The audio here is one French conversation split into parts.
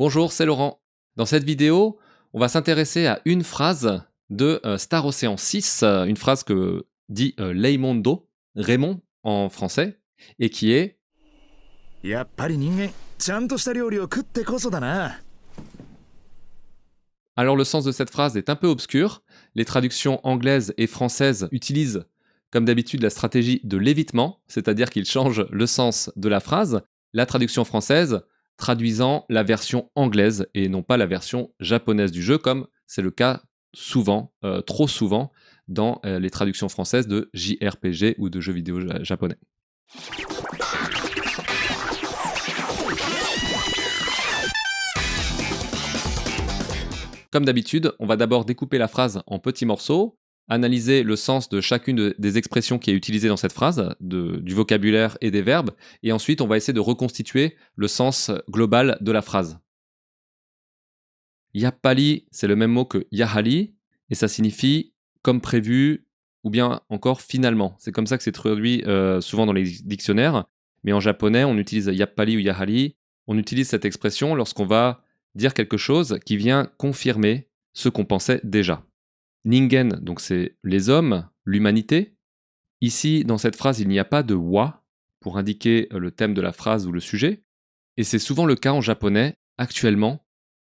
Bonjour, c'est Laurent. Dans cette vidéo, on va s'intéresser à une phrase de Star Ocean 6, une phrase que dit Raymond en français, et qui est やっぱり人間ちゃんとした料理を食ってこそだな。 Alors le sens de cette phrase est un peu obscur. Les traductions anglaises et françaises utilisent comme d'habitude la stratégie de l'évitement, c'est-à-dire qu'ils changent le sens de la phrase. La traduction française traduisant la version anglaise et non pas la version japonaise du jeu, comme c'est le cas souvent, trop souvent, dans les traductions françaises de JRPG ou de jeux vidéo japonais. Comme d'habitude, on va d'abord découper la phrase en petits morceaux, analyser le sens de chacune des expressions qui est utilisée dans cette phrase, du vocabulaire et des verbes, et ensuite on va essayer de reconstituer le sens global de la phrase. Yappali, c'est le même mot que yahali, et ça signifie comme prévu, ou bien encore finalement. C'est comme ça que c'est traduit souvent dans les dictionnaires, mais en japonais, on utilise yappali ou yahali. On utilise cette expression lorsqu'on va dire quelque chose qui vient confirmer ce qu'on pensait déjà. Ningen, donc c'est les hommes, l'humanité. Ici, dans cette phrase, il n'y a pas de wa pour indiquer le thème de la phrase ou le sujet. Et c'est souvent le cas en japonais actuellement.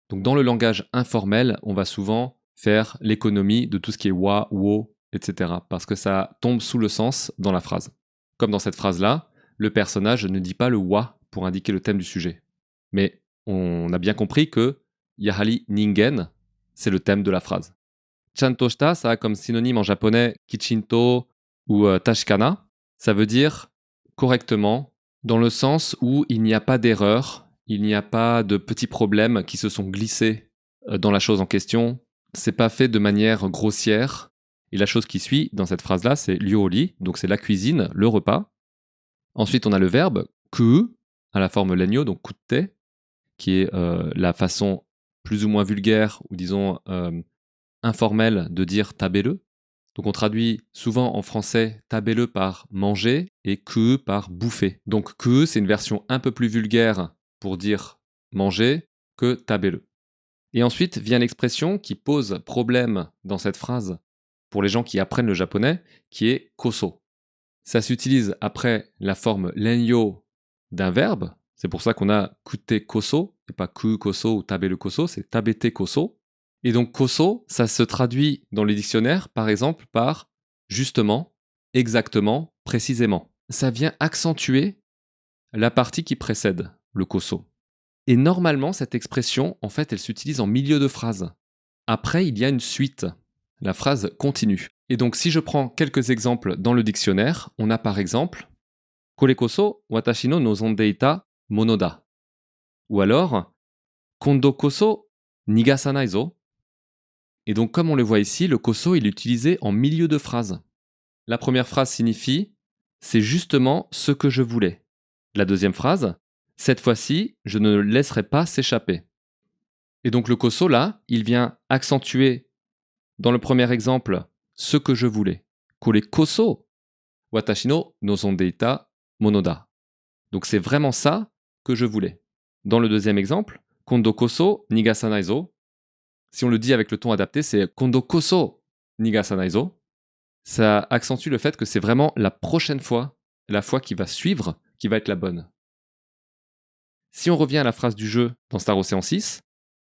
Donc dans le langage informel, on va souvent faire l'économie de tout ce qui est wa, wo, etc. Parce que ça tombe sous le sens dans la phrase. Comme dans cette phrase-là, le personnage ne dit pas le wa pour indiquer le thème du sujet. Mais on a bien compris que yahari ningen, c'est le thème de la phrase. Chantoshita, ça a comme synonyme en japonais kichinto ou tashikana. Ça veut dire correctement, dans le sens où il n'y a pas d'erreur, il n'y a pas de petits problèmes qui se sont glissés dans la chose en question. C'est pas fait de manière grossière. Et la chose qui suit dans cette phrase-là, c'est ryori, donc c'est la cuisine, le repas. Ensuite, on a le verbe ku, à la forme legno, donc kutte, qui est la façon plus ou moins vulgaire, ou disons informelle de dire tabele. Donc on traduit souvent en français tabele par manger et ku par bouffer. Donc ku, c'est une version un peu plus vulgaire pour dire manger que tabele. Et ensuite vient l'expression qui pose problème dans cette phrase pour les gens qui apprennent le japonais, qui est koso. Ça s'utilise après la forme lenyo d'un verbe. C'est pour ça qu'on a kute koso, et pas ku koso ou tabele koso, c'est tabete koso. Et donc koso, ça se traduit dans les dictionnaires, par exemple, par justement, exactement, précisément. Ça vient accentuer la partie qui précède le koso. Et normalement, cette expression, en fait, elle s'utilise en milieu de phrase. Après, il y a une suite. La phrase continue. Et donc, si je prends quelques exemples dans le dictionnaire, on a par exemple Kore koso watashi no nozondeita mono da. Ou alors Kondo koso nigasanai zo. Et donc, comme on le voit ici, le koso, il est utilisé en milieu de phrase. La première phrase signifie c'est justement ce que je voulais. La deuxième phrase, cette fois-ci, je ne le laisserai pas s'échapper. Et donc, le koso, là, il vient accentuer dans le premier exemple ce que je voulais. Kore koso watashi no nozondeita mono da. Donc, c'est vraiment ça que je voulais. Dans le deuxième exemple, kondo koso nigasanai zo. Si on le dit avec le ton adapté, c'est kondo koso nigasanai zo. Ça accentue le fait que c'est vraiment la prochaine fois, la fois qui va suivre, qui va être la bonne. Si on revient à la phrase du jeu dans Star Ocean 6,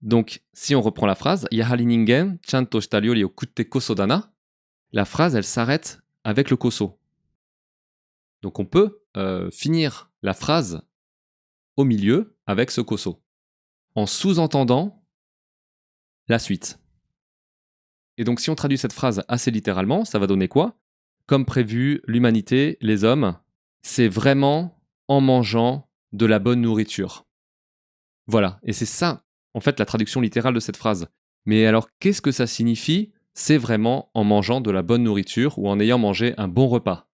donc si on reprend la phrase Yahari ningen chanto shita ryori o kutte koso dana, la phrase elle s'arrête avec le koso. Donc on peut finir la phrase au milieu avec ce koso, en sous-entendant la suite. Et donc si on traduit cette phrase assez littéralement, ça va donner quoi? Comme prévu, l'humanité, les hommes, c'est vraiment en mangeant de la bonne nourriture. Voilà, et c'est ça, en fait, la traduction littérale de cette phrase. Mais alors, qu'est-ce que ça signifie? C'est vraiment en mangeant de la bonne nourriture ou en ayant mangé un bon repas.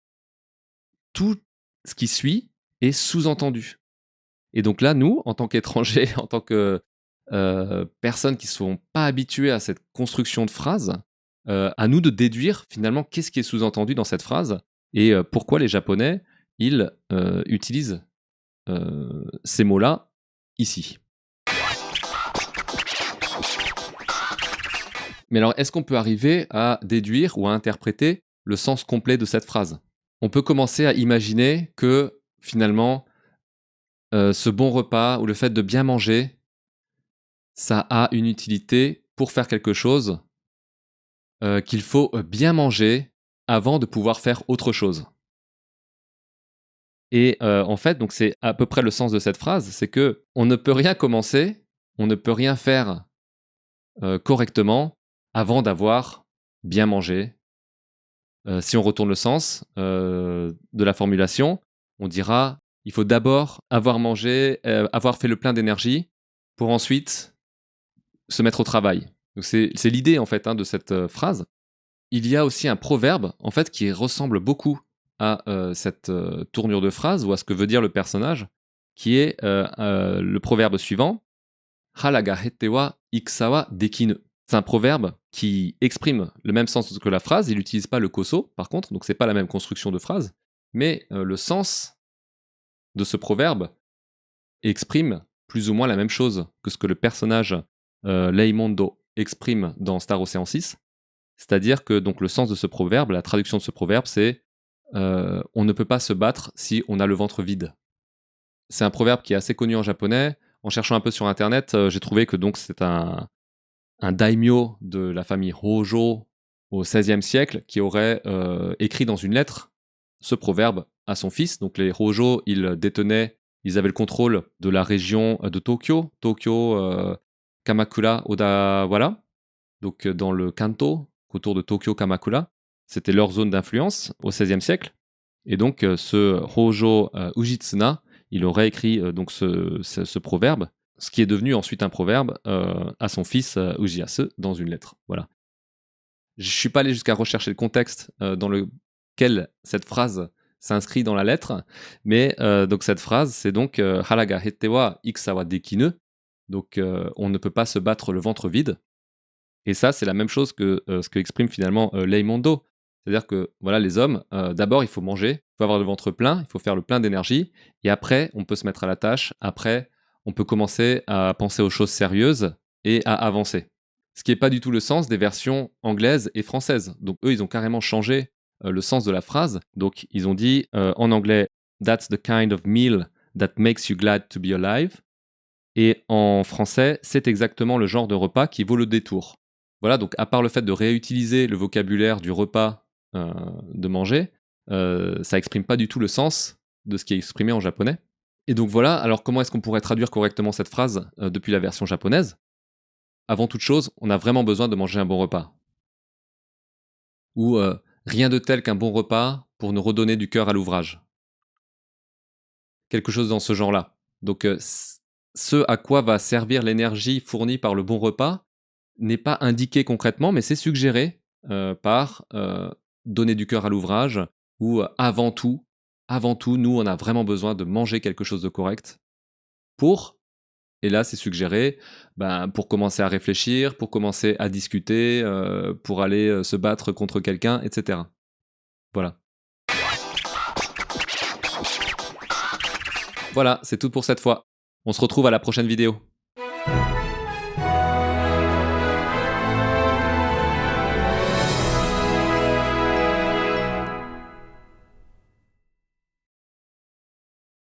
Tout ce qui suit est sous-entendu. Et donc là, nous, en tant qu'étrangers, en tant que personnes qui ne sont pas habituées à cette construction de phrase, à nous de déduire finalement qu'est-ce qui est sous-entendu dans cette phrase et pourquoi les Japonais, ils utilisent ces mots-là ici. Mais alors, est-ce qu'on peut arriver à déduire ou à interpréter le sens complet de cette phrase? On peut commencer à imaginer que, finalement, ce bon repas ou le fait de bien manger, ça a une utilité pour faire quelque chose, qu'il faut, bien manger avant de pouvoir faire autre chose. Et en fait, donc c'est à peu près le sens de cette phrase, c'est qu'on ne peut rien commencer, on ne peut rien faire, correctement avant d'avoir bien mangé. Si on retourne le sens, de la formulation, on dira: «Il faut d'abord avoir mangé, avoir fait le plein d'énergie pour ensuite se mettre au travail». Donc c'est l'idée en fait, hein, de cette, phrase. Il y a aussi un proverbe en fait qui ressemble beaucoup à, cette, tournure de phrase ou à ce que veut dire le personnage, qui est, le proverbe suivant: «Hara ga hette wa ikusa wa dekinu». C'est un proverbe qui exprime le même sens que la phrase, il n'utilise pas le koso par contre, donc c'est pas la même construction de phrase, mais, le sens de ce proverbe exprime plus ou moins la même chose que ce que le personnage, Leimondo exprime dans Star Ocean 6. C'est-à-dire que donc le sens de ce proverbe, la traduction de ce proverbe, c'est, «On ne peut pas se battre si on a le ventre vide». C'est un proverbe qui est assez connu en japonais. En cherchant un peu sur internet, j'ai trouvé que donc c'est un daimyo de la famille Hojo au XVIe siècle qui aurait, écrit dans une lettre ce proverbe à son fils. Donc les Hojo, ils avaient le contrôle de la région, de Tokyo, Kamakura, Odawara, donc dans le Kanto, autour de Tokyo, Kamakura. C'était leur zone d'influence au XVIe siècle. Et donc ce Hojo, Ujitsuna, il aurait écrit, donc ce proverbe, ce qui est devenu ensuite un proverbe, à son fils, Ujyasu dans une lettre. Voilà. Je suis pas allé jusqu'à rechercher le contexte, dans lequel cette phrase s'inscrit dans la lettre, mais donc cette phrase, c'est donc, «Hara ga hette wa ikusa wa dekinu», donc on ne peut pas se battre le ventre vide. Et ça, c'est la même chose que, ce que exprime finalement, Leimondo. C'est-à-dire que, voilà, les hommes, d'abord, il faut manger, il faut avoir le ventre plein, il faut faire le plein d'énergie et après, on peut se mettre à la tâche. Après, on peut commencer à penser aux choses sérieuses et à avancer. Ce qui est pas du tout le sens des versions anglaises et françaises. Donc eux, ils ont carrément changé, le sens de la phrase. Donc ils ont dit, en anglais: «That's the kind of meal that makes you glad to be alive», et en français, c'est exactement le genre de repas qui vaut le détour. Voilà, donc à part le fait de réutiliser le vocabulaire du repas, de manger, ça exprime pas du tout le sens de ce qui est exprimé en japonais. Et donc voilà, alors comment est-ce qu'on pourrait traduire correctement cette phrase, depuis la version japonaise? Avant toute chose, on a vraiment besoin de manger un bon repas. Ou, rien de tel qu'un bon repas pour nous redonner du cœur à l'ouvrage. Quelque chose dans ce genre-là. Donc, ce à quoi va servir l'énergie fournie par le bon repas n'est pas indiqué concrètement, mais c'est suggéré, par, donner du cœur à l'ouvrage ou, avant tout, nous, on a vraiment besoin de manger quelque chose de correct pour, et là, c'est suggéré, ben, pour commencer à réfléchir, pour commencer à discuter, pour aller, se battre contre quelqu'un et cetera. Voilà. Voilà, c'est tout pour cette fois. On se retrouve à la prochaine vidéo.